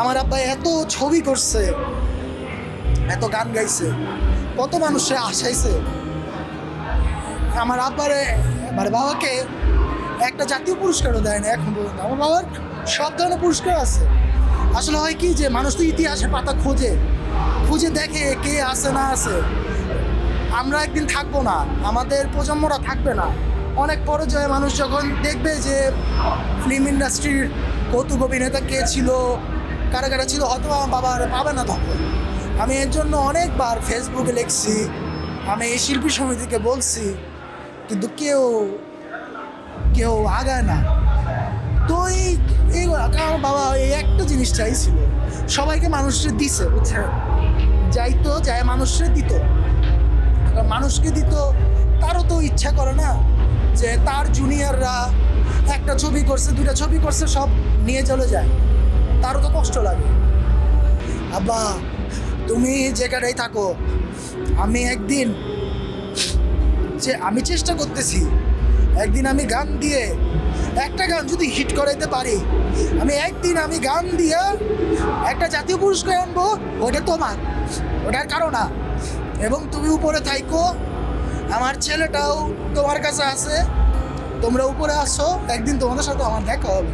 আমার আব্বা এত ছবি করছে, এত গান গাইছে, কত মানুষে আসাইছে। আমার আব্বারে মানে বাবাকে একটা জাতীয় পুরস্কারও দেয় না এখন পর্যন্ত। আমার বাবার সব ধরনের পুরস্কার আছে। আসলে হয় কি যে মানুষ তো ইতিহাসের পাতা খোঁজে খুঁজে দেখে কে আছে না আছে। আমরা একদিন থাকবো না, আমাদের প্রজন্মরা থাকবে না। অনেক পর্যায়ে মানুষ যখন দেখবে যে ফিল্ম ইন্ডাস্ট্রির কৌতুক অভিনেতা কে ছিল, কারা কারা ছিল, হয়তো আমার বাবার পাবে না তখন। আমি এর জন্য অনেকবার ফেসবুকে লিখছি, আমি এই শিল্পী সমিতিকে বলছি, কিন্তু কেউ কেউ আগায় না। তো এই আমার বাবা এই একটা জিনিস চাইছিল, সবাইকে মানুষকে দিছে, বুঝছে, যাইতো যায় মানুষকে দিত, মানুষকে দিত। তারও তো ইচ্ছা করে না যে তার জুনিয়ররা একটা ছবি করছে, দুটা ছবি করছে, সব নিয়ে চলে যায়। তারও তো কষ্ট লাগে। আব্বা তুমি যেখানেই থাকো, আমি একদিন আমি চেষ্টা করতেছি, একদিন আমি গান দিয়ে একটা গান যদি হিট করাইতে পারি, আমি গান দিয়ে একটা জাতীয় পুরস্কার আনবো। ওটা তোমার, ওটার কারণ না। এবং তুমি উপরে থাইকো, আমার ছেলেটাও তোমার কাছে আছে, তোমরা উপরে আসো, একদিন তোমাদের সাথে আমার দেখা হবে।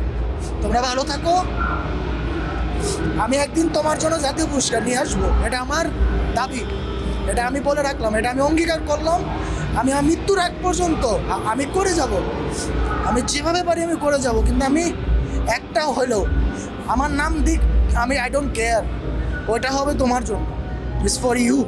তোমরা ভালো থাকো, আমি একদিন তোমার জন্য জাতীয় পুরস্কার নিয়ে আসবো। এটা আমার দাবি, এটা আমি বলে রাখলাম, এটা আমি অঙ্গীকার করলাম। আমি আমার মৃত্যুর আগ পর্যন্ত আমি করে যাব, আমি যেভাবে পারি আমি করে যাব। কিন্তু আমি একটাও হলেও আমার নাম দিক, আই ডোন্ট কেয়ার, ওইটা হবে তোমার জন্য, ইটস ফর ইউ।